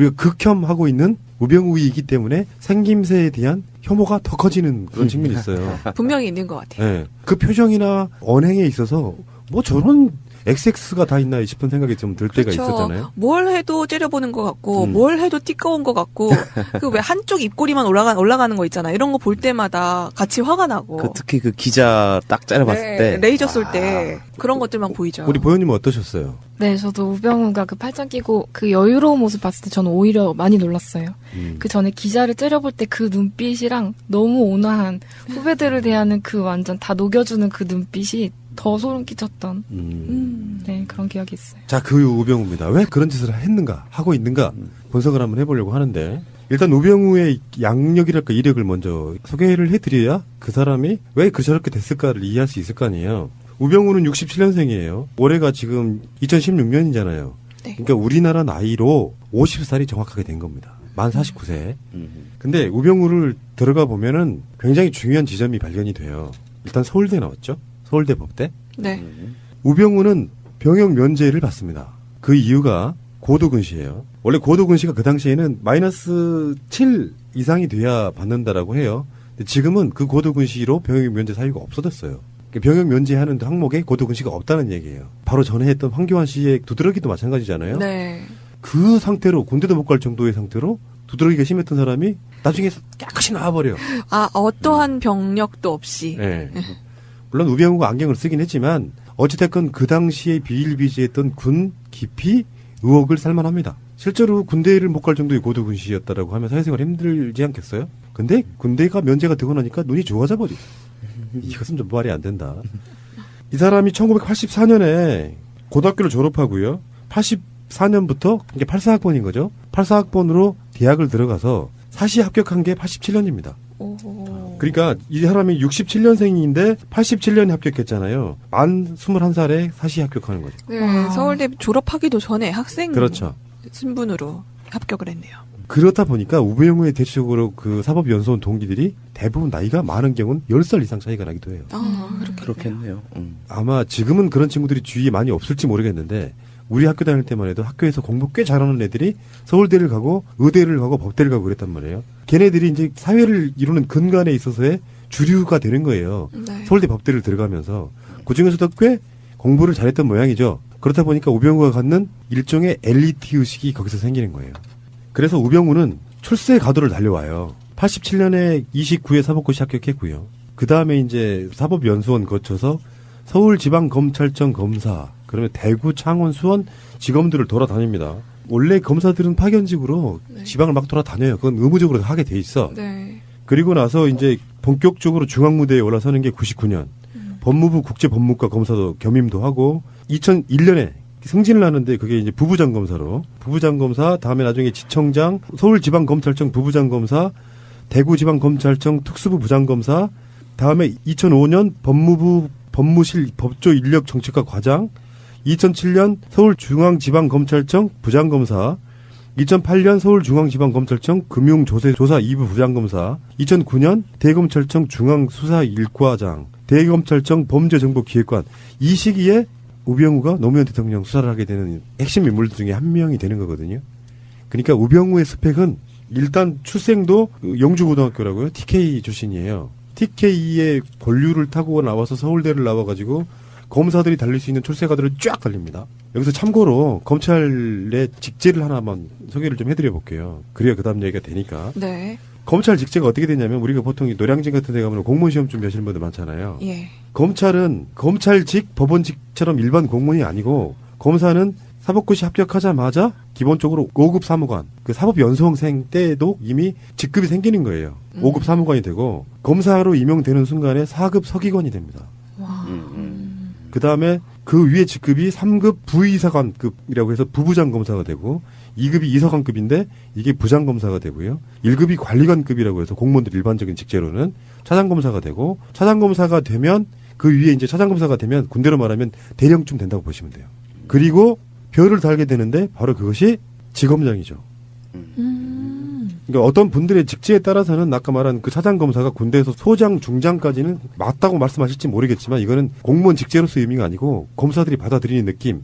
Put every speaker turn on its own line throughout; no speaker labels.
우리가 극혐하고 있는 우병우이기 때문에 생김새에 대한 혐오가 더 커지는 그런 측면이 있어요.
분명히 있는 것 같아요.
네. 그 표정이나 언행에 있어서 뭐 저런 XX가 다 있나 싶은 생각이 좀 들 때가 있었잖아요.
뭘 해도 째려보는 것 같고, 뭘 해도 띠꺼운 것 같고, 그 왜 한쪽 입꼬리만 올라가는 거 있잖아. 이런 거 볼 때마다 같이 화가 나고.
특히 그 기자 딱 째려봤을 때.
레이저 쏠 때 그런 것들만 보이죠.
우리 보현님은 어떠셨어요?
네, 저도 우병우가 그 팔짱 끼고 그 여유로운 모습 봤을 때 저는 오히려 많이 놀랐어요. 그 전에 기자를 째려볼 때 그 눈빛이랑 너무 온화한 후배들을 대하는 그 완전 다 녹여주는 그 눈빛이 더 소름 끼쳤던 네, 그런 기억이 있어요.
자, 그 우병우입니다. 왜 그런 짓을 했는가, 하고 있는가 분석을 한번 해보려고 하는데, 일단 우병우의 양력이랄까 이력을 먼저 소개를 해드려야 그 사람이 왜 저렇게 됐을까를 이해할 수 있을 거 아니에요. 우병우는 67년생이에요. 올해가 지금 2016년이잖아요.
네.
그러니까 우리나라 나이로 50살이 정확하게 된 겁니다. 만 49세. 근데 우병우를 들어가 보면은 굉장히 중요한 지점이 발견이 돼요. 일단 서울대 나왔죠. 서울대 법대.
네.
우병우는 병역 면제를 받습니다. 그 이유가 고도근시예요. 원래 고도근시가 그 당시에는 마이너스 7 이상이 돼야 받는다라고 해요. 근데 지금은 그 고도근시로 병역 면제 사유가 없어졌어요. 병역 면제하는 항목에 고도근시가 없다는 얘기예요. 바로 전에 했던 황교안 씨의 두드러기도 마찬가지잖아요.
네.
그 상태로 군대도 못 갈 정도의 상태로 두드러기가 심했던 사람이 나중에 깨끗이 나와버려.
아, 어떠한 병력도 없이.
네. 물론 우병우가 안경을 쓰긴 했지만 어찌됐건 그 당시에 비일비재했던 군 기피 의혹을 살만합니다. 실제로 군대를 못 갈 정도의 고도근시였다라고 하면 사회생활 힘들지 않겠어요? 근데 군대가 면제가 되고 나니까 눈이 좋아져 버려. 이것은 좀 말이 안 된다. 이 사람이 1984년에 고등학교를 졸업하고요. 84년부터 이게 84학번인 거죠. 84학번으로 대학을 들어가서 사시 합격한 게 87년입니다. 그러니까 이 사람이 67년생인데 87년에 합격했잖아요. 만 21살에 사시 합격하는 거죠.
네, 서울대 졸업하기도 전에 학생
그렇죠.
신분으로 합격을 했네요.
그렇다 보니까 우병우의 대체적으로 그 사법연수원 동기들이 대부분 나이가 많은 경우는 10살 이상 차이가 나기도 해요.
그렇겠네요.
아마 지금은 그런 친구들이 주위에 많이 없을지 모르겠는데 우리 학교 다닐 때만 해도 학교에서 공부 꽤 잘하는 애들이 서울대를 가고 의대를 가고 법대를 가고 그랬단 말이에요. 걔네들이 이제 사회를 이루는 근간에 있어서의 주류가 되는 거예요.
네.
서울대 법대를 들어가면서 그중에서도 꽤 공부를 잘했던 모양이죠. 그렇다 보니까 우병우가 갖는 일종의 엘리트 의식이 거기서 생기는 거예요. 그래서 우병우는 출세 가도를 달려와요. 87년에 29회 사법고시 합격했고요. 그 다음에 이제 사법연수원 거쳐서 서울지방검찰청 검사, 그러면 대구, 창원, 수원 지검들을 돌아다닙니다. 원래 검사들은 파견직으로
네.
지방을 막 돌아다녀요. 그건 의무적으로 하게 돼 있어.
네.
그리고 나서 이제 본격적으로 중앙무대에 올라서는 게 99년. 법무부 국제법무과 검사도 겸임도 하고 2001년에 승진을 하는데 그게 이제 부부장검사로 부부장검사 다음에 나중에 지청장 서울지방검찰청 부부장검사 대구지방검찰청 특수부 부장검사 다음에 2005년 법무부 법무실 법조인력정책과 과장 2007년 서울중앙지방검찰청 부장검사 2008년 서울중앙지방검찰청 금융조세조사 2부 부장검사 2009년 대검찰청 중앙수사일과장 대검찰청 범죄정보기획관 이 시기에 우병우가 노무현 대통령 수사를 하게 되는 핵심 인물들 중에 한 명이 되는 거거든요. 그러니까 우병우의 스펙은 일단 출생도 영주고등학교라고요. TK 출신이에요. TK의 본류를 타고 나와서 서울대를 나와가지고 검사들이 달릴 수 있는 출세가들을 쫙 달립니다. 여기서 참고로 검찰의 직제를 하나만 소개를 좀 해드려 볼게요. 그래야 그 다음 얘기가 되니까.
네.
검찰 직제가 어떻게 되냐면 우리가 보통 노량진 같은 데 가면 공무원 시험 준비하시는 분들 많잖아요.
예.
검찰은 검찰직, 법원직처럼 일반 공무원이 아니고 검사는 사법고시 합격하자마자 기본적으로 5급 사무관, 그 사법연수원생 때도 이미 직급이 생기는 거예요. 5급 사무관이 되고 검사로 임용되는 순간에 4급 서기관이 됩니다. 그 다음에 그 위에 직급이 3급 부의사관급이라고 해서 부부장 검사가 되고 2급이 이사관급인데 이게 부장 검사가 되고요. 1급이 관리관급이라고 해서 공무원들 일반적인 직제로는 차장 검사가 되고 차장 검사가 되면 그 위에 이제 차장 검사가 되면 군대로 말하면 대령쯤 된다고 보시면 돼요. 그리고 별을 달게 되는데 바로 그것이 지검장이죠. 그러니까 어떤 분들의 직제에 따라서는 아까 말한 그 차장 검사가 군대에서 소장, 중장까지는 맞다고 말씀하실지 모르겠지만 이거는 공무원 직제로서 의미가 아니고 검사들이 받아들이는 느낌.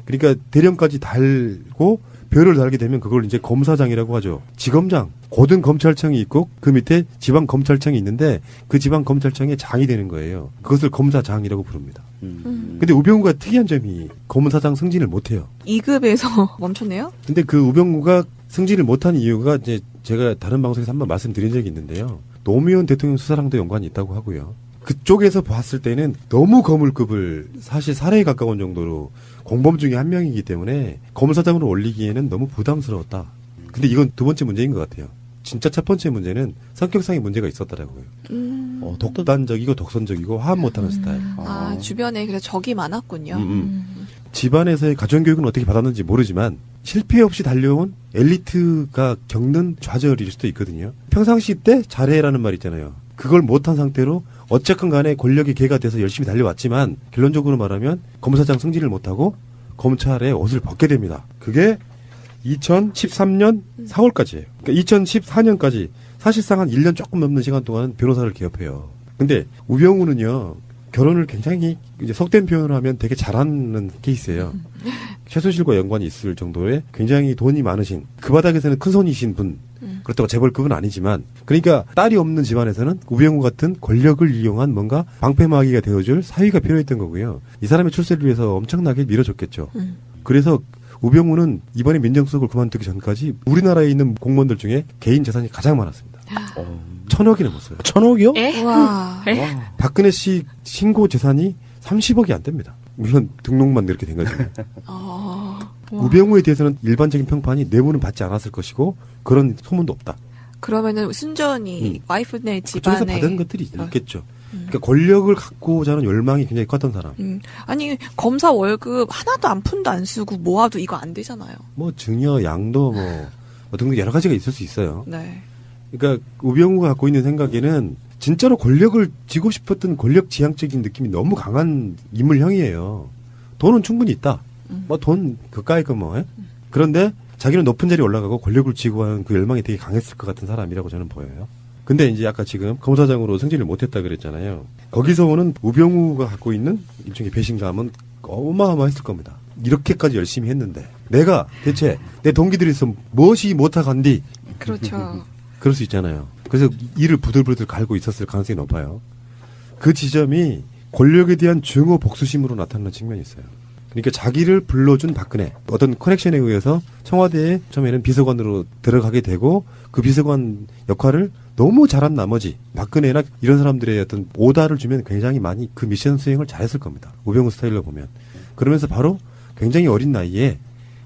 그러니까 대령까지 달고 별을 달게 되면 그걸 이제 검사장이라고 하죠. 지검장, 고등 검찰청이 있고 그 밑에 지방 검찰청이 있는데 그 지방 검찰청의 장이 되는 거예요. 그것을 검사장이라고 부릅니다. 근데 우병우가 특이한 점이 검사장 승진을 못해요.
2급에서 멈췄네요.
근데 그 우병우가 승진을 못한 이유가 이제 제가 다른 방송에서 한번 말씀드린 적이 있는데요. 노무현 대통령 수사랑도 연관이 있다고 하고요. 그쪽에서 봤을 때는 너무 거물급을 사실 살해에 가까운 정도로 공범 중에 한 명이기 때문에 검사장으로 올리기에는 너무 부담스러웠다. 근데 이건 두 번째 문제인 것 같아요. 진짜 첫 번째 문제는 성격상의 문제가 있었더라고요. 독단적이고 독선적이고 화합 못하는 스타일.
주변에 그래서 적이 많았군요.
집안에서의 가정교육은 어떻게 받았는지 모르지만 실패 없이 달려온 엘리트가 겪는 좌절일 수도 있거든요. 평상시 때 잘해라는 말 있잖아요. 그걸 못한 상태로 어쨌건 간에 권력이 개가 돼서 열심히 달려왔지만 결론적으로 말하면 검사장 승진을 못하고 검찰의 옷을 벗게 됩니다. 그게 2013년 4월까지예요. 그러니까 2014년까지 사실상 한 1년 조금 넘는 시간 동안 변호사를 개업해요. 근데 우병우는요. 결혼을 굉장히 이제 속된 표현을 하면 되게 잘하는 케이스예요. 최순실과 연관이 있을 정도의 굉장히 돈이 많으신 그 바닥에서는 큰 손이신 분. 그렇다고 재벌급은 아니지만 그러니까 딸이 없는 집안에서는 우병우 같은 권력을 이용한 뭔가 방패막이가 되어줄 사위가 필요했던 거고요. 이 사람의 출세를 위해서 엄청나게 밀어줬겠죠. 그래서 우병우는 이번에 민정수석을 그만두기 전까지 우리나라에 있는 공무원들 중에 개인 재산이 가장 많았습니다. 1,000억이 넘었어요.
1,000억이요?
에?
와.
박근혜 씨 신고 재산이 30억이 안 됩니다. 물론 등록만 이렇게 된 거죠. 우병우에 대해서는 일반적인 평판이 뇌물은 받지 않았을 것이고 그런 소문도 없다.
그러면은 순전히 와이프네
그쪽에서
집안에
받은 것들이 있겠죠. 그러니까 권력을 갖고자 하는 열망이 굉장히 컸던 사람.
아니 검사 월급 하나도 한 푼도 안 쓰고 모아도 이거 안 되잖아요.
뭐 증여, 양도 뭐 등등 여러 가지가 있을 수 있어요.
네.
그러니까 우병우가 갖고 있는 생각에는 진짜로 권력을 쥐고 싶었던 권력 지향적인 느낌이 너무 강한 인물형이에요. 돈은 충분히 있다. 뭐 돈 그까이 거 뭐. 그런데 자기는 높은 자리에 올라가고 권력을 쥐고 하는 그 열망이 되게 강했을 것 같은 사람이라고 저는 보여요. 근데 이제 아까 지금 검사장으로 승진을 못했다 그랬잖아요. 거기서 오는 우병우가 갖고 있는 일종의 배신감은 어마어마했을 겁니다. 이렇게까지 열심히 했는데 내가 대체 내 동기들이 있으면 무엇이 못하간디.
그렇죠.
그럴 수 있잖아요. 그래서 이를 부들부들 갈고 있었을 가능성이 높아요. 그 지점이 권력에 대한 증오 복수심으로 나타나는 측면이 있어요. 그러니까 자기를 불러준 박근혜 어떤 커넥션에 의해서 청와대에 처음에는 비서관으로 들어가게 되고 그 비서관 역할을 너무 잘한 나머지 박근혜나 이런 사람들의 어떤 오다를 주면 굉장히 많이 그 미션 수행을 잘했을 겁니다. 우병우 스타일로 보면. 그러면서 바로 굉장히 어린 나이에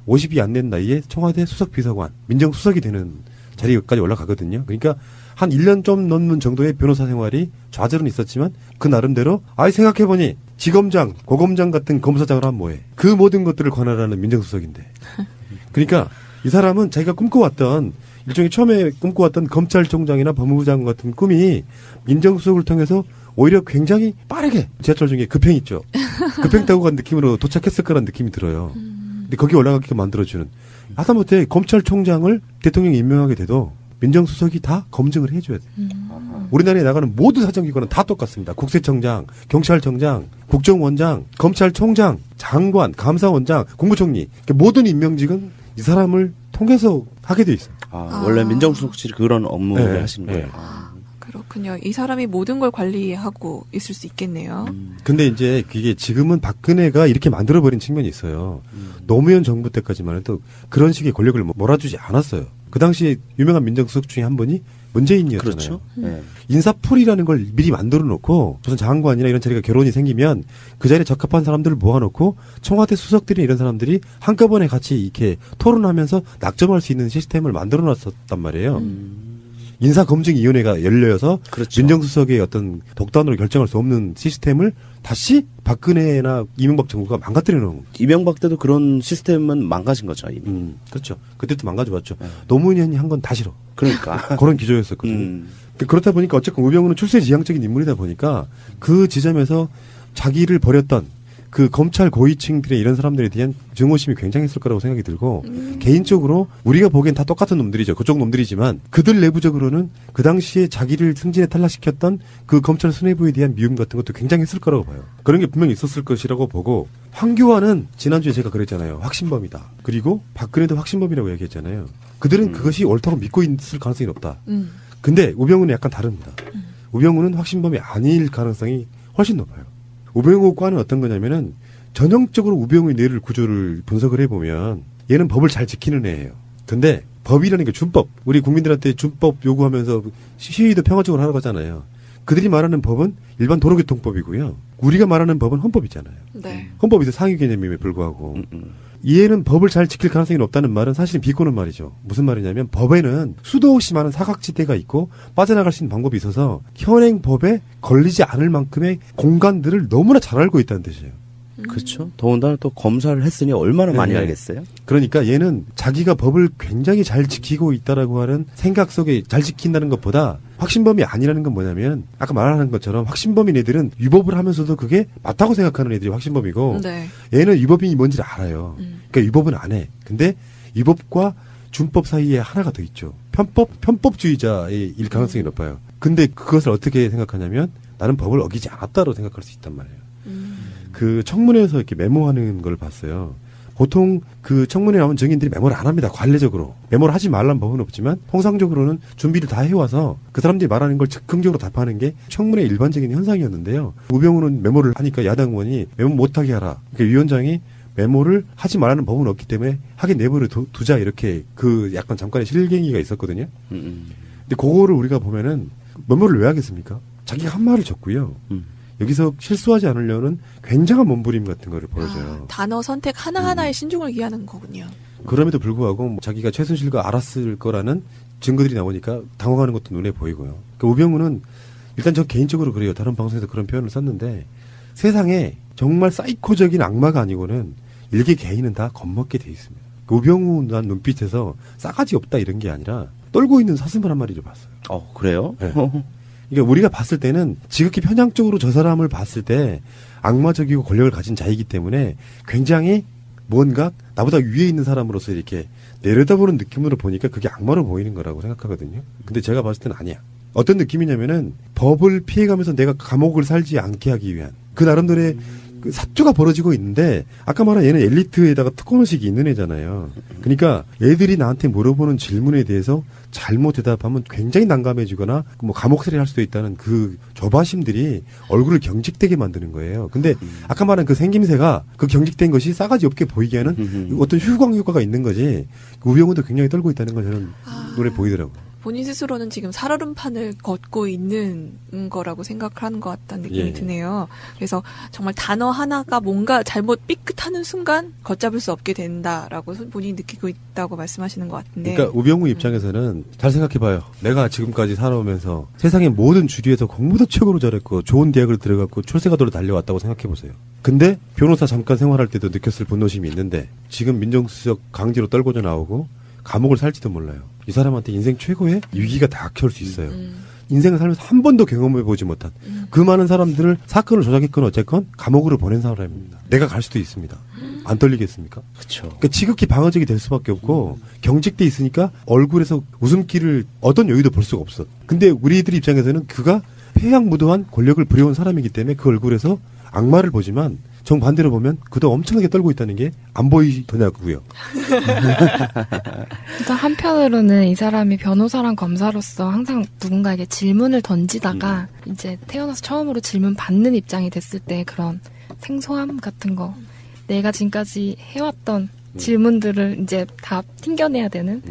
50이 안 된 나이에 청와대 수석비서관 민정수석이 되는 자리까지 올라가거든요. 그러니까 한 1년 좀 넘는 정도의 변호사 생활이 좌절은 있었지만 그 나름대로 생각해보니 지검장, 고검장 같은 검사장을 하면 뭐해. 그 모든 것들을 관할하는 민정수석인데. 그러니까 이 사람은 자기가 꿈꿔왔던 일종의 처음에 꿈꿔왔던 검찰총장이나 법무부장 같은 꿈이 민정수석을 통해서 오히려 굉장히 빠르게 지하철 중에 급행 있죠. 급행 타고 간 느낌으로 도착했을 거란 느낌이 들어요. 근데 거기 올라가게 만들어주는. 하다못해 검찰총장을 대통령이 임명하게 돼도 민정수석이 다 검증을 해줘야 돼. 우리나라에 나가는 모든 사정기관은 다 똑같습니다. 국세청장, 경찰청장, 국정원장, 검찰총장, 장관, 감사원장, 국무총리. 모든 임명직은 이 사람을 통해서 하게 돼 있어요.
원래 민정수석실이 그런 업무를 하시는 거예요.
네.
그렇군요. 이 사람이 모든 걸 관리하고 있을 수 있겠네요.
근데 이제 그게 지금은 박근혜가 이렇게 만들어버린 측면이 있어요. 노무현 정부 때까지만 해도 그런 식의 권력을 몰아주지 않았어요. 그 당시에 유명한 민정수석 중에 한 분이 문재인이었잖아요.
그렇죠. 네.
인사풀이라는 걸 미리 만들어 놓고 무슨 장관이나 이런 자리가 결혼이 생기면 그 자리에 적합한 사람들을 모아놓고 청와대 수석들이 이런 사람들이 한꺼번에 같이 이렇게 토론하면서 낙점할 수 있는 시스템을 만들어 놨었단 말이에요. 인사검증위원회가 열려서
그렇죠.
민정수석의 어떤 독단으로 결정할 수 없는 시스템을 다시 박근혜나 이명박 정부가 망가뜨려 놓은.
이명박 때도 그런 시스템은 망가진 거죠. 이미.
그렇죠. 그때도 망가져봤죠. 노무현이 한 건 다 싫어.
그러니까.
그런 기조였었거든요. 그렇다 보니까 어쨌든 우병우는 출세지향적인 인물이다 보니까 그 지점에서 자기를 버렸던 그 검찰 고위층들의 이런 사람들에 대한 증오심이 굉장했을 거라고 생각이 들고 개인적으로 우리가 보기엔 다 똑같은 놈들이죠. 그쪽 놈들이지만 그들 내부적으로는 그 당시에 자기를 승진에 탈락시켰던 그 검찰 수뇌부에 대한 미움 같은 것도 굉장히 했을 거라고 봐요. 그런 게 분명히 있었을 것이라고 보고 황교안은 지난주에 제가 그랬잖아요. 확신범이다. 그리고 박근혜도 확신범이라고 얘기했잖아요. 그들은 그것이 옳다고 믿고 있을 가능성이 높다. 근데 우병우는 약간 다릅니다. 우병우는 확신범이 아닐 가능성이 훨씬 높아요. 우병우과는 어떤 거냐면은 전형적으로 우병우의 뇌를 구조를 분석을 해보면 얘는 법을 잘 지키는 애예요. 근데 법이라는 게 준법. 우리 국민들한테 준법 요구하면서 시위도 평화적으로 하는 거잖아요. 그들이 말하는 법은 일반 도로교통법이고요. 우리가 말하는 법은 헌법이잖아요.
네.
헌법에서 상위 개념임에 불구하고 얘는 법을 잘 지킬 가능성이 높다는 말은 사실은 비꼬는 말이죠. 무슨 말이냐면 법에는 수도 없이 많은 사각지대가 있고 빠져나갈 수 있는 방법이 있어서 현행 법에 걸리지 않을 만큼의 공간들을 너무나 잘 알고 있다는 뜻이에요.
그렇죠. 더군다나 또 검사를 했으니 얼마나 많이
네.
알겠어요?
그러니까 얘는 자기가 법을 굉장히 잘 지키고 있다라고 하는 생각 속에 잘 지킨다는 것보다 확신범이 아니라는 건 뭐냐면 아까 말하는 것처럼 확신범인 애들은 위법을 하면서도 그게 맞다고 생각하는 애들이 확신범이고
네.
얘는 위법이 뭔지를 알아요. 그러니까 위법은 안 해. 근데 위법과 준법 사이에 하나가 더 있죠. 편법주의자의 일 가능성이 높아요. 근데 그것을 어떻게 생각하냐면 나는 법을 어기지 않았다고 생각할 수 있단 말이에요. 그 청문회에서 이렇게 메모하는 걸 봤어요. 보통 그 청문회 나온 증인들이 메모를 안 합니다. 관례적으로. 메모를 하지 말라는 법은 없지만 통상적으로는 준비를 다 해와서 그 사람들이 말하는 걸 즉흥적으로 답하는 게 청문회 일반적인 현상이었는데요. 우병우는 메모를 하니까 야당 의원이 메모 못하게 하라. 그러니까 위원장이 메모를 하지 말라는 법은 없기 때문에 하긴 내버려 두자 이렇게 그 약간 잠깐의 실갱이가 있었거든요. 근데 그거를 우리가 보면은 메모를 왜 하겠습니까? 자기가 한 말을 적고요. 여기서 실수하지 않으려는 굉장한 몸부림 같은 거를 보여줘요.
단어 선택 하나하나에 신중을 기하는 거군요.
그럼에도 불구하고 뭐 자기가 최순실과 알았을 거라는 증거들이 나오니까 당황하는 것도 눈에 보이고요. 그러니까 우병우는 일단 저 개인적으로 그래요. 다른 방송에서 그런 표현을 썼는데 세상에 정말 사이코적인 악마가 아니고는 일개 개인은 다 겁먹게 돼 있습니다. 그 우병우 난 눈빛에서 싸가지 없다 이런 게 아니라 떨고 있는 사슴을 한 마리를 봤어요.
그래요?
네. 그러니까 우리가 봤을 때는 지극히 편향적으로 저 사람을 봤을 때 악마적이고 권력을 가진 자이기 때문에 굉장히 뭔가 나보다 위에 있는 사람으로서 이렇게 내려다보는 느낌으로 보니까 그게 악마로 보이는 거라고 생각하거든요. 근데 제가 봤을 때는 아니야. 어떤 느낌이냐면은 법을 피해가면서 내가 감옥을 살지 않게 하기 위한 그 나름대로의 그 사투가 벌어지고 있는데 아까 말한 얘는 엘리트에다가 특권의식이 있는 애잖아요. 그러니까 애들이 나한테 물어보는 질문에 대해서 잘못 대답하면 굉장히 난감해지거나 뭐 감옥살이를 할 수도 있다는 그 조바심들이 얼굴을 경직되게 만드는 거예요. 근데 아까 말한 그 생김새가 그 경직된 것이 싸가지 없게 보이게 하는 어떤 휴광 효과가 있는 거지. 우병우도 굉장히 떨고 있다는 걸 저는 눈에 보이더라고요.
본인 스스로는 지금 살얼음판을 걷고 있는 거라고 생각하는 것 같다는 느낌이
예.
드네요. 그래서 정말 단어 하나가 뭔가 잘못 삐끗하는 순간 걷잡을 수 없게 된다라고 본인이 느끼고 있다고 말씀하시는 것 같은데.
그러니까 우병우 입장에서는 잘 생각해봐요. 내가 지금까지 살아오면서 세상의 모든 주류에서 공부도 최고로 잘했고 좋은 대학을 들어갔고 출세가도로 달려왔다고 생각해보세요. 근데 변호사 잠깐 생활할 때도 느꼈을 분노심이 있는데 지금 민정수석 강제로 떨궈져 나오고 감옥을 살지도 몰라요. 이 사람한테 인생 최고의 위기가 닥쳐올 수 있어요. 인생을 살면서 한 번도 경험해보지 못한 그 많은 사람들을 사건을 조작했건 어쨌건 감옥으로 보낸 사람입니다. 내가 갈 수도 있습니다. 안 떨리겠습니까?
그렇죠.
그러니까 지극히 방어적이 될 수밖에 없고 경직돼 있으니까 얼굴에서 웃음기를 어떤 여유도 볼 수가 없어. 근데 우리들 입장에서는 그가 폐양무도한 권력을 부려온 사람이기 때문에 그 얼굴에서 악마를 보지만 정반대로 보면 그도 엄청나게 떨고 있다는 게 안 보이더냐고요.
또 한편으로는 이 사람이 변호사랑 검사로서 항상 누군가에게 질문을 던지다가 이제 태어나서 처음으로 질문 받는 입장이 됐을 때 그런 생소함 같은 거 내가 지금까지 해왔던 질문들을 이제 다 튕겨내야 되는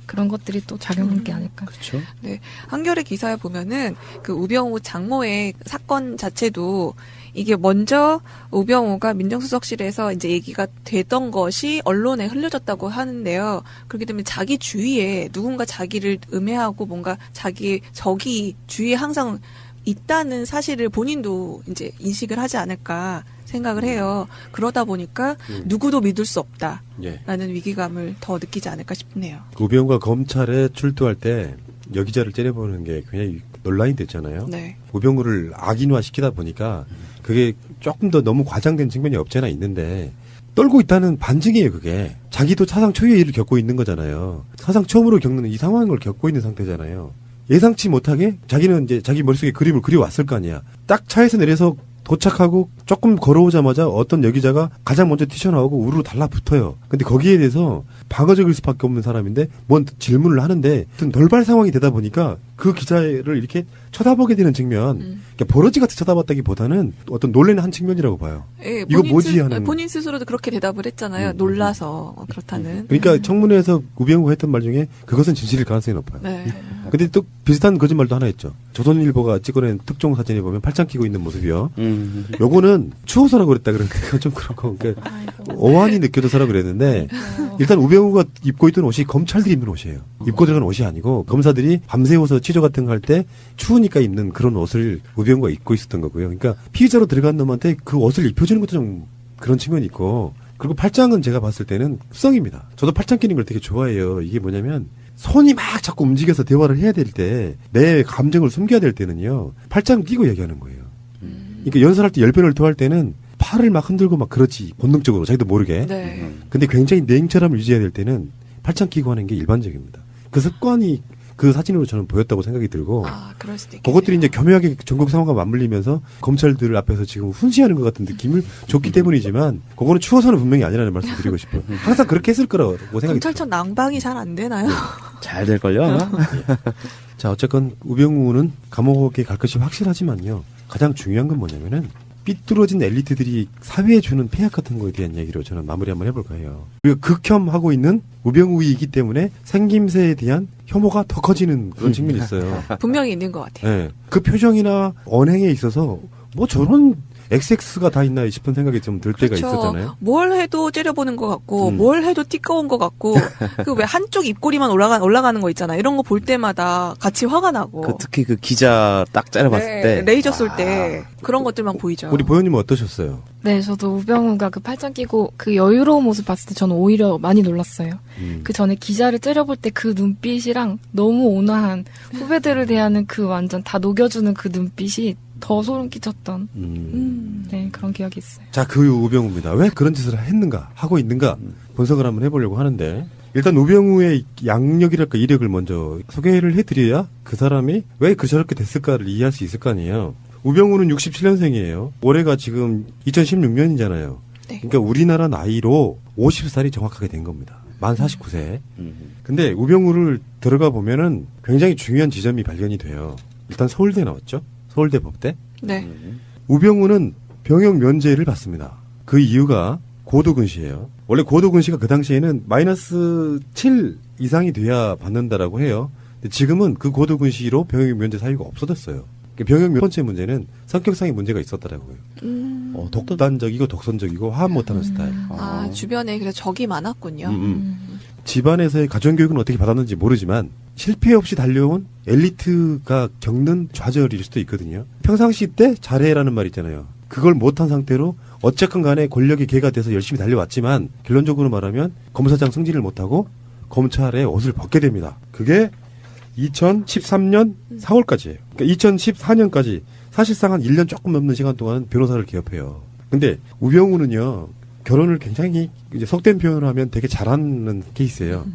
그런 것들이 또 작용한 게 아닐까.
그렇죠.
네. 한겨레 기사에 보면은 그 우병우 장모의 사건 자체도 이게 먼저 우병우가 민정수석실에서 이제 얘기가 되던 것이 언론에 흘려졌다고 하는데요. 그렇기 때문에 자기 주위에 누군가 자기를 음해하고 뭔가 자기의 적이 주위에 항상 있다는 사실을 본인도 이제 인식을 하지 않을까 생각을 해요. 그러다 보니까 누구도 믿을 수 없다라는
예.
위기감을 더 느끼지 않을까 싶네요.
우병우가 검찰에 출두할 때 여기자를 째려보는 게 굉장히 논란이 됐잖아요.
네.
우병우를 악인화 시키다 보니까 그게 조금 더 너무 과장된 측면이 없지 않아 있는데 떨고 있다는 반증이에요, 그게. 자기도 사상 초유의 일을 겪고 있는 거잖아요. 사상 처음으로 겪는 이 상황을 겪고 있는 상태잖아요. 예상치 못하게 자기는 이제 자기 머릿속에 그림을 그려왔을 거 아니야. 딱 차에서 내려서 도착하고 조금 걸어오자마자 어떤 여기자가 가장 먼저 튀쳐나오고 우르르 달라붙어요. 근데 거기에 대해서 방어적일 수밖에 없는 사람인데 뭔 질문을 하는데 돌발 상황이 되다 보니까 그 기자를 이렇게 쳐다보게 되는 측면, 그러니까 버러지 같이 쳐다봤다기보다는 어떤 놀래는 한 측면이라고 봐요.
예,
이거 뭐지 하는.
본인 스스로도 그렇게 대답을 했잖아요. 놀라서 그렇다는.
그러니까 청문회에서 우병우가 했던 말 중에 그것은 진실일 가능성이 높아요.
네.
근데 또 비슷한 거짓말도 하나 했죠. 조선일보가 찍어낸 특종 사진에 보면 팔짱 끼고 있는 모습이요. 요거는 추워서라고 그랬다 그러는데 그건 좀 그렇고 그러니까 어안이 느껴져서라고 그랬는데 일단 우병우가 입고 있던 옷이 검찰들이 입는 옷이에요. 입고 들어간 옷이 아니고 검사들이 밤새워서 취조 같은 거 할 때 추우니까 입는 그런 옷을 우병우가 입고 있었던 거고요. 그러니까 피의자로 들어간 놈한테 그 옷을 입혀주는 것도 좀 그런 측면이 있고 그리고 팔짱은 제가 봤을 때는 습성입니다. 저도 팔짱 끼는 걸 되게 좋아해요. 이게 뭐냐면 손이 막 자꾸 움직여서 대화를 해야 될 때 내 감정을 숨겨야 될 때는요. 팔짱 끼고 얘기하는 거예요. 그러니까 연설할 때 열변을 토할 때는 팔을 막 흔들고 막 그렇지 본능적으로 자기도 모르게.
네.
근데 굉장히 냉철함을 유지해야 될 때는 팔짱 끼고 하는 게 일반적입니다. 그 습관이 그 사진으로 저는 보였다고 생각이 들고
그럴 수도 있겠네요.
그것들이 이제 교묘하게 전국 상황과 맞물리면서 검찰들 앞에서 지금 훈시하는 것 같은 느낌을 줬기 때문이지만 그거는 추워서는 분명히 아니라는 말씀 드리고 싶어요. 항상 그렇게 했을 거라고 생각이 들어요.
검찰청 낭방이 잘 안 되나요?
잘 될걸요, 아마?
자, 어쨌건 우병우는 감옥에 갈 것이 확실하지만요. 가장 중요한 건 뭐냐면은 삐뚤어진 엘리트들이 사회에 주는 폐악 같은 거에 대한 얘기로 저는 마무리 한번 해볼까 해요. 우리가 극혐하고 있는 우병우이기 때문에 생김새에 대한 혐오가 더 커지는 그런 측면이 있어요.
분명히 있는 것 같아요.
네. 그 표정이나 언행에 있어서 뭐 저런 XX가 다 있나 싶은 생각이 좀 들 때가 있었잖아요.
뭘 해도 째려보는 것 같고,
음.
뭘 해도 띠꺼운 것 같고, 그 왜 한쪽 입꼬리만 올라가는 거 있잖아. 이런 거 볼 때마다 같이 화가 나고.
특히 그 기자 딱 째려봤을 때.
레이저 쏠 때 그런 것들만 보이죠.
우리 보현님은 어떠셨어요?
네, 저도 우병우가 그 팔짱 끼고 그 여유로운 모습 봤을 때 저는 오히려 많이 놀랐어요. 그 전에 기자를 째려볼 때 그 눈빛이랑 너무 온화한 후배들을 대하는 그 완전 다 녹여주는 그 눈빛이 더 소름 끼쳤던 네, 그런 기억이 있어요.
자, 그 우병우입니다. 왜 그런 짓을 했는가, 하고 있는가 분석을 한번 해보려고 하는데 일단 우병우의 양력이랄까 이력을 먼저 소개를 해드려야 그 사람이 왜 저렇게 됐을까를 이해할 수 있을 거 아니에요. 우병우는 67년생이에요. 올해가 지금 2016년이잖아요.
네.
그러니까 우리나라 나이로 50살이 정확하게 된 겁니다. 만 49세. 근데 우병우를 들어가 보면은 굉장히 중요한 지점이 발견이 돼요. 일단 서울대 나왔죠. 서울대 법대.
네.
우병우는 병역 면제를 받습니다. 그 이유가 고도근시예요. 원래 고도근시가 그 당시에는 마이너스 7 이상이 돼야 받는다라고 해요. 근데 지금은 그 고도근시로 병역 면제 사유가 없어졌어요. 병역 몇 번째 문제는 성격상의 문제가 있었다라고요. 독단적이고 독선적이고 화합 못하는 스타일.
주변에 그래서 적이 많았군요.
집안에서의 가정교육은 어떻게 받았는지 모르지만 실패 없이 달려온 엘리트가 겪는 좌절일 수도 있거든요. 평상시 때 잘해라는 말 있잖아요. 그걸 못한 상태로 어쨌건 간에 권력이 개가 돼서 열심히 달려왔지만 결론적으로 말하면 검사장 승진을 못하고 검찰의 옷을 벗게 됩니다. 그게 2013년 4월까지예요. 그러니까 2014년까지 사실상 한 1년 조금 넘는 시간 동안 변호사를 개업해요. 근데 우병우는요. 결혼을 굉장히 이제 속된 표현을 하면 되게 잘하는 케이스예요.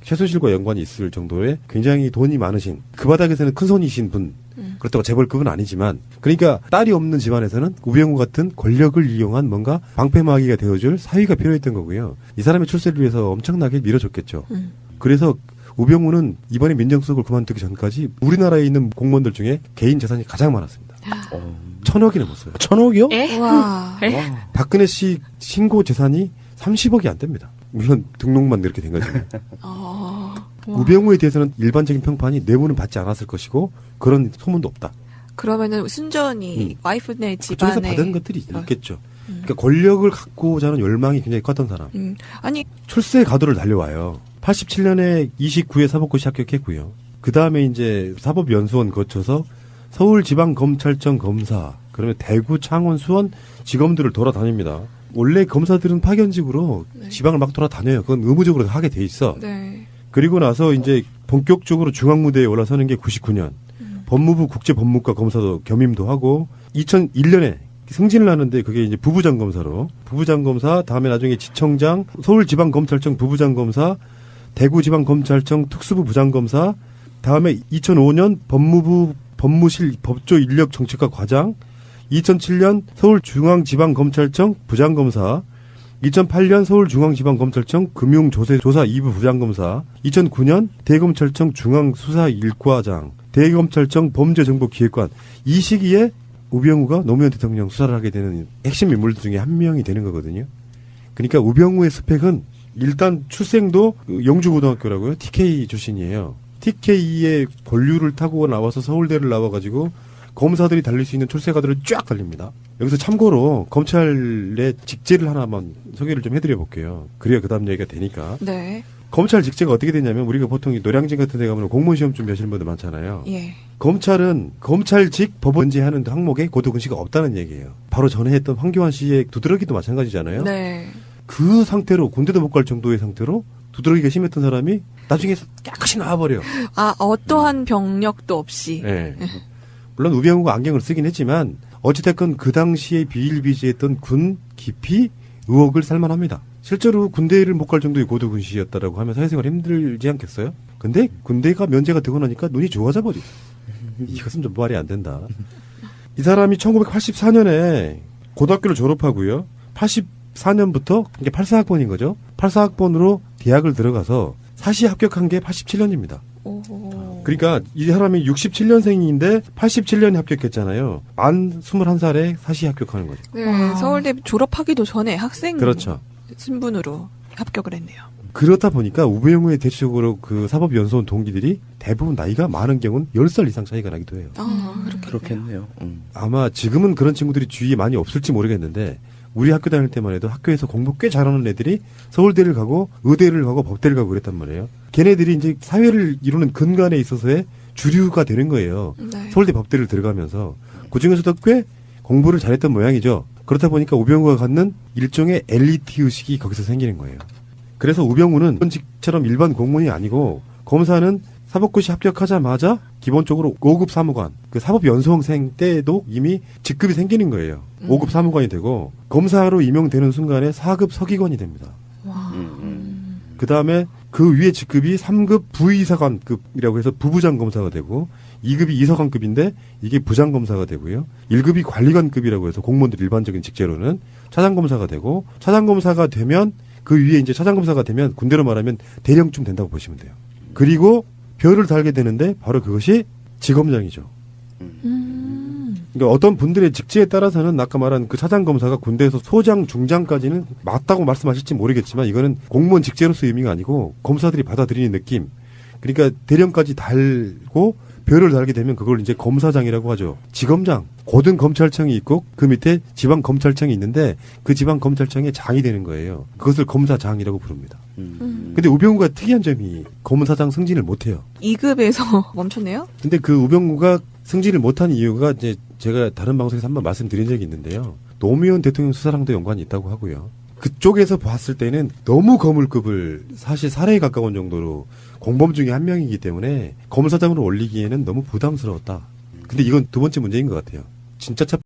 최순실과 연관이 있을 정도의 굉장히 돈이 많으신 그 바닥에서는 큰 손이신 분. 그렇다고 재벌급은 아니지만 그러니까 딸이 없는 집안에서는 우병우 같은 권력을 이용한 뭔가 방패막이가 되어줄 사위가 필요했던 거고요. 이 사람의 출세를 위해서 엄청나게 밀어줬겠죠. 그래서 우병우는 이번에 민정수석을 그만두기 전까지 우리나라에 있는 공무원들 중에 개인 재산이 가장 많았습니다. 1,000억이 넘었어요.
1,000억이요?
에?
와.
박근혜 씨 신고 재산이 30억이 안 됩니다. 물론 등록만 이렇게 된 거죠. 우병우에 대해서는 일반적인 평판이 뇌물은 받지 않았을 것이고 그런 소문도 없다.
그러면은 순전히 와이프네
그쪽에서
집안에
받은 것들이 있겠죠. 그러니까 권력을 갖고자 하는 열망이 굉장히 컸던 사람.
아니
출세 가도를 달려와요. 87년에 29회 사법고시 합격했고요. 그 다음에 이제 사법연수원 거쳐서 서울지방검찰청 검사, 그러면 대구, 창원, 수원 지검들을 돌아다닙니다. 원래 검사들은 파견직으로 지방을 막 돌아다녀요. 그건 의무적으로 하게 돼 있어.
네.
그리고 나서 이제 본격적으로 중앙무대에 올라서는 게 99년. 법무부 국제법무과 검사도 겸임도 하고 2001년에 승진을 하는데 그게 이제 부부장 검사로 부부장 검사 다음에 나중에 지청장 서울지방검찰청 부부장 검사 대구지방검찰청 특수부 부장검사 다음에 2005년 법무부 법무실 법조인력정책과 과장 2007년 서울중앙지방검찰청 부장검사 2008년 서울중앙지방검찰청 금융조사 2부 부장검사 2009년 대검찰청 중앙수사일과장 대검찰청 범죄정보기획관 이 시기에 우병우가 노무현 대통령 수사를 하게 되는 핵심 인물 중에 한 명이 되는 거거든요. 그러니까 우병우의 스펙은 일단 출생도 영주고등학교라고요. TK 출신이에요. TK의 본류를 타고 나와서 서울대를 나와가지고 검사들이 달릴 수 있는 출세가들을 쫙 달립니다. 여기서 참고로 검찰의 직제를 하나만 소개를 좀 해드려 볼게요. 그래야 그 다음 얘기가 되니까.
네.
검찰 직제가 어떻게 되냐면 우리가 보통 노량진 같은 데 가면 공무원 시험 준비하시는 분들 많잖아요.
예.
검찰은 검찰직 법원제하는 항목에 고도근시가 없다는 얘기예요. 바로 전에 했던 황교안 씨의 두드러기도 마찬가지잖아요.
네.
그 상태로 군대도 못 갈 정도의 상태로 두드러기가 심했던 사람이 나중에 깨끗이 나와버려.
아, 어떠한 병력도 없이.
네. 물론 우병우가 안경을 쓰긴 했지만 어찌됐건 그 당시에 비일비재했던 군 깊이 의혹을 살만합니다. 실제로 군대를 못 갈 정도의 고도근시였다라고 하면 사회생활 힘들지 않겠어요? 근데 군대가 면제가 되고 나니까 눈이 좋아져 버려. 이것은 좀 말이 안 된다. 이 사람이 1984년에 고등학교를 졸업하고요. 84년부터 이게 84학번인 거죠. 84학번으로 대학을 들어가서 사시 합격한 게 87년입니다.
오.
그러니까 이 사람이 67년생인데 87년에 합격했잖아요. 만 21살에 사시 합격하는 거죠.
네,
와.
서울대 졸업하기도 전에 학생
그렇죠.
신분으로 합격을 했네요.
그렇다 보니까 우병우의 대체적으로 그 사법연수원 동기들이 대부분 나이가 많은 경우는 10살 이상 차이가 나기도 해요.
아,
그렇겠네요.
아마 지금은 그런 친구들이 주위에 많이 없을지 모르겠는데 우리 학교 다닐 때만 해도 학교에서 공부 꽤 잘하는 애들이 서울대를 가고 의대를 가고 법대를 가고 그랬단 말이에요. 걔네들이 이제 사회를 이루는 근간에 있어서의 주류가 되는 거예요.
네.
서울대 법대를 들어가면서 그중에서도 꽤 공부를 잘했던 모양이죠. 그렇다 보니까 우병우가 갖는 일종의 엘리트 의식이 거기서 생기는 거예요. 그래서 우병우는 현직처럼 일반 공무원이 아니고 검사는 사법고시 합격하자마자 기본적으로 5급 사무관, 그 사법연수원생 때도 이미 직급이 생기는 거예요. 5급 사무관이 되고 검사로 임용되는 순간에 4급 서기관이 됩니다.
와.
그 다음에 그 위에 직급이 3급 부의사관급이라고 해서 부부장 검사가 되고 2급이 이사관급인데 이게 부장 검사가 되고요. 1급이 관리관급이라고 해서 공무원들 일반적인 직제로는 차장 검사가 되고 차장 검사가 되면 그 위에 이제 차장 검사가 되면 군대로 말하면 대령쯤 된다고 보시면 돼요. 그리고 별을 달게 되는데 바로 그것이 지검장이죠. 그러니까 어떤 분들의 직제에 따라서는 아까 말한 그 차장 검사가 군대에서 소장, 중장까지는 맞다고 말씀하실지 모르겠지만 이거는 공무원 직제로서 의미가 아니고 검사들이 받아들이는 느낌. 그러니까 대령까지 달고 별을 달게 되면 그걸 이제 검사장이라고 하죠. 지검장, 고등검찰청이 있고 그 밑에 지방검찰청이 있는데 그 지방검찰청의 장이 되는 거예요. 그것을 검사장이라고 부릅니다. 근데 우병우가 특이한 점이 검사장 승진을 못해요.
2급에서 멈췄네요?
근데 그 우병우가 승진을 못한 이유가 이제 제가 다른 방송에서 한번 말씀드린 적이 있는데요. 노무현 대통령 수사랑도 연관이 있다고 하고요. 그쪽에서 봤을 때는 너무 거물급을 사실 살해에 가까운 정도로 공범 중에 한 명이기 때문에 검사장으로 올리기에는 너무 부담스러웠다. 근데 이건 두 번째 문제인 것 같아요. 진짜 첫